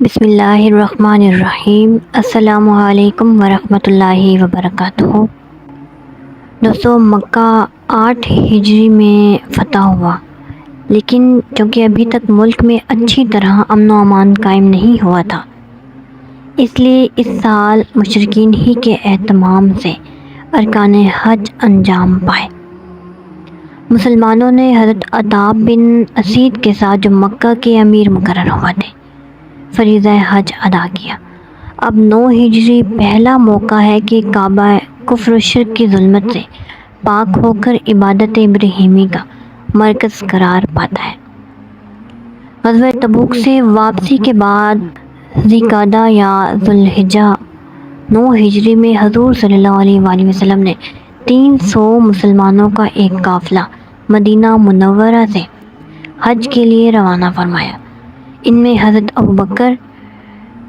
بسم اللہ الرحمن الرحیم۔ السلام علیکم ورحمۃ اللہ وبرکاتہ۔ دوستو، مکہ 8 ہجری میں فتح ہوا، لیکن چونکہ ابھی تک ملک میں اچھی طرح امن و امان قائم نہیں ہوا تھا، اس لیے اس سال مشرکین ہی کے اہتمام سے ارکان حج انجام پائے۔ مسلمانوں نے حضرت عطاء بن اسید کے ساتھ، جو مکہ کے امیر مقرر ہوا تھے، فریضہ حج ادا کیا۔ اب 9 ہجری پہلا موقع ہے کہ کعبہ کفر و شرک کی ظلمت سے پاک ہو کر عبادت ابراہیمی کا مرکز قرار پاتا ہے۔ غزوہ تبوک سے واپسی کے بعد ذی-قعدہ یا ذوالحجہ 9 ہجری میں حضور صلی اللہ علیہ وآلہ وسلم نے 300 مسلمانوں کا ایک قافلہ مدینہ منورہ سے حج کے لیے روانہ فرمایا۔ ان میں حضرت ابوبکر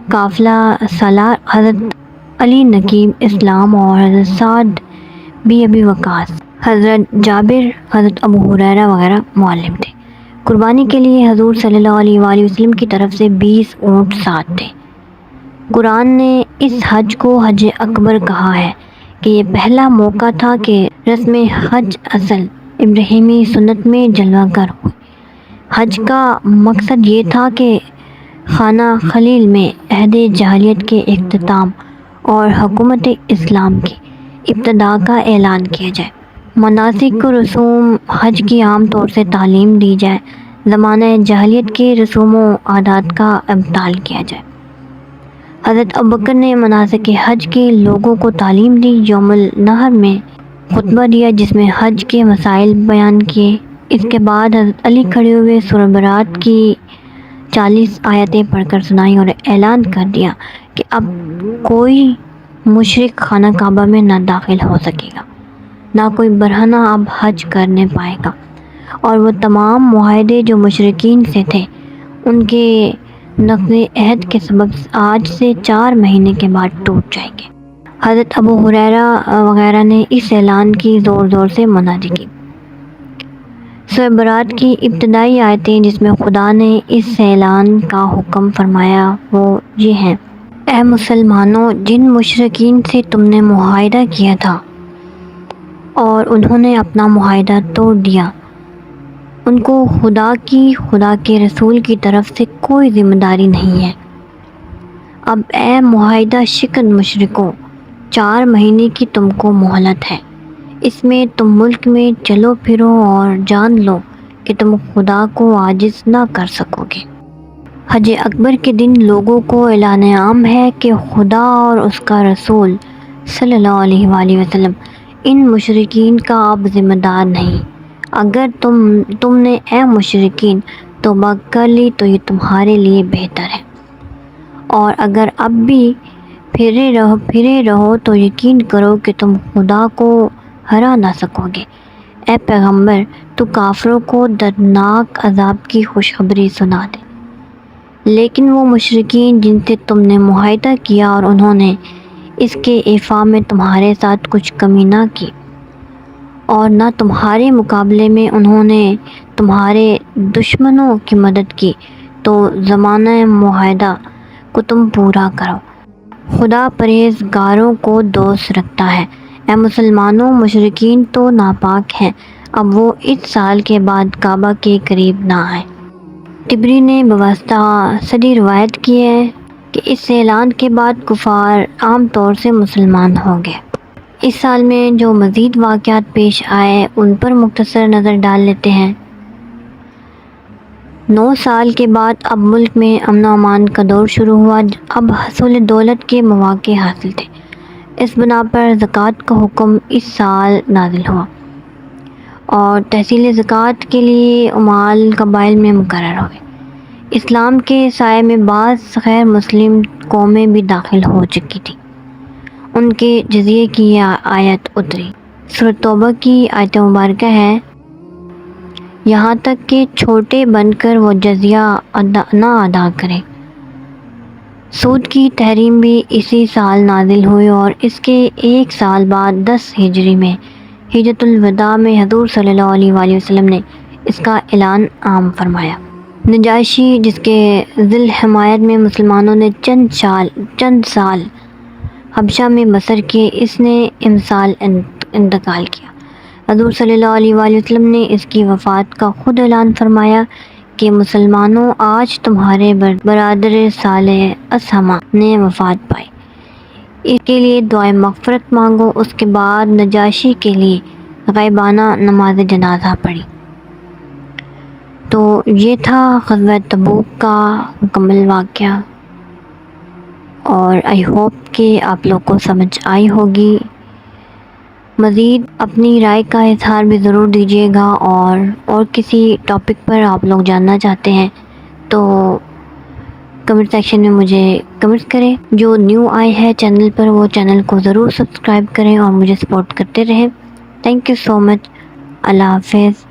قافلہ سالار، حضرت علی نقیب اسلام اور حضرت سعد بن ابی وقاص، حضرت جابر، حضرت ابو ہریرہ وغیرہ معلم تھے۔ قربانی کے لیے حضور صلی اللہ علیہ وآلہ وسلم کی طرف سے 20 اونٹ ساتھ تھے۔ قرآن نے اس حج کو حج اکبر کہا ہے کہ یہ پہلا موقع تھا کہ رسم حج اصل ابراہیمی سنت میں جلوہ گر ہوئی۔ حج کا مقصد یہ تھا کہ خانہ خلیل میں عہد جاہلیت کے اختتام اور حکومت اسلام کی ابتدا کا اعلان کیا جائے، مناسک و رسوم حج کی عام طور سے تعلیم دی جائے، زمانہ جاہلیت کے رسوم و عادات کا ابطال کیا جائے۔ حضرت ابوبکر نے مناسک حج کے لوگوں کو تعلیم دی، یوم النحر میں خطبہ دیا جس میں حج کے مسائل بیان کیے۔ اس کے بعد حضرت علی کھڑے ہوئے سورہ برات کی 40 آیتیں پڑھ کر سنائیں اور اعلان کر دیا کہ اب کوئی مشرک خانہ کعبہ میں نہ داخل ہو سکے گا، نہ کوئی برہنہ اب حج کرنے پائے گا، اور وہ تمام معاہدے جو مشرکین سے تھے ان کے نقض عہد کے سبب آج سے 4 مہینے کے بعد ٹوٹ جائیں گے۔ حضرت ابو ہریرہ وغیرہ نے اس اعلان کی زور زور سے منادی کی۔ سورہ برات کی ابتدائی آیتیں جس میں خدا نے اس اعلان کا حکم فرمایا وہ یہ ہیں: اے مسلمانوں، جن مشرکین سے تم نے معاہدہ کیا تھا اور انہوں نے اپنا معاہدہ توڑ دیا، ان کو خدا کے رسول کی طرف سے کوئی ذمہ داری نہیں ہے۔ اب اے معاہدہ شکن مشرکو، 4 مہینے کی تم کو مہلت ہے، اس میں تم ملک میں چلو پھرو اور جان لو کہ تم خدا کو عاجز نہ کر سکو گے۔ حج اکبر کے دن لوگوں کو اعلان عام ہے کہ خدا اور اس کا رسول صلی اللہ علیہ وآلہ وسلم ان مشرکین کا اب ذمہ دار نہیں۔ اگر تم نے اے مشرکین توبہ کر لی تو یہ تمہارے لیے بہتر ہے، اور اگر اب بھی پھرے رہو تو یقین کرو کہ تم خدا کو ہرا نہ سکو گے۔ اے پیغمبر، تو کافروں کو دردناک عذاب کی خوشخبری سنا دے۔ لیکن وہ مشرکین جن سے تم نے معاہدہ کیا اور انہوں نے اس کے ایفا میں تمہارے ساتھ کچھ کمی نہ کی، اور نہ تمہارے مقابلے میں انہوں نے تمہارے دشمنوں کی مدد کی، تو زمانہ معاہدہ کو تم پورا کرو۔ خدا پرہیزگاروں کو دوست رکھتا ہے۔ اے مسلمانوں، مشرکین تو ناپاک ہیں، اب وہ اس سال کے بعد کعبہ کے قریب نہ آئے۔ طبری نے بواسطہ صدی روایت کی ہے کہ اس اعلان کے بعد کفار عام طور سے مسلمان ہو گئے۔ اس سال میں جو مزید واقعات پیش آئے ان پر مختصر نظر ڈال لیتے ہیں۔ 9 سال کے بعد اب ملک میں امن و امان کا دور شروع ہوا۔ اب حصول دولت کے مواقع حاصل تھے۔ اس بنا پر زکوٰۃ کا حکم اس سال نازل ہوا اور تحصیل زکوٰۃ کے لیے عمال قبائل میں مقرر ہوئے۔ اسلام کے سائے میں بعض غیر مسلم قومیں بھی داخل ہو چکی تھیں۔ ان کے جزیے کی یہ آیت اتری۔ سورۃ توبہ کی آیت مبارکہ ہے: یہاں تک کہ چھوٹے بن کر وہ جزیہ نہ ادا کریں۔ سود کی تحریم بھی اسی سال نازل ہوئی اور اس کے 1 سال بعد 10 ہجری میں حجۃ الوداع میں حضور صلی اللہ علیہ وآلہ وسلم نے اس کا اعلان عام فرمایا۔ نجاشی جس کے ذل حمایت میں مسلمانوں نے چند سال حبشہ میں بسر کیے، اس نے امسال انتقال کیا۔ حضور صلی اللہ علیہ وآلہ وسلم نے اس کی وفات کا خود اعلان فرمایا کہ مسلمانوں، آج تمہارے برادر صالح اسہمہ نے وفات پائی، اس کے لیے دعائے مغفرت مانگو۔ اس کے بعد نجاشی کے لیے غائبانہ نماز جنازہ پڑھی۔ تو یہ تھا غزوہ تبوک کا مکمل واقعہ، اور آئی ہوپ کہ آپ لوگ کو سمجھ آئی ہوگی۔ مزید اپنی رائے کا اظہار بھی ضرور دیجیے گا، اور کسی ٹاپک پر آپ لوگ جاننا چاہتے ہیں تو کمنٹ سیکشن میں مجھے کمنٹ کریں۔ جو نیو آئے ہے چینل پر وہ چینل کو ضرور سبسکرائب کریں اور مجھے سپورٹ کرتے رہیں۔ تھینک یو سو مچ۔ اللہ حافظ۔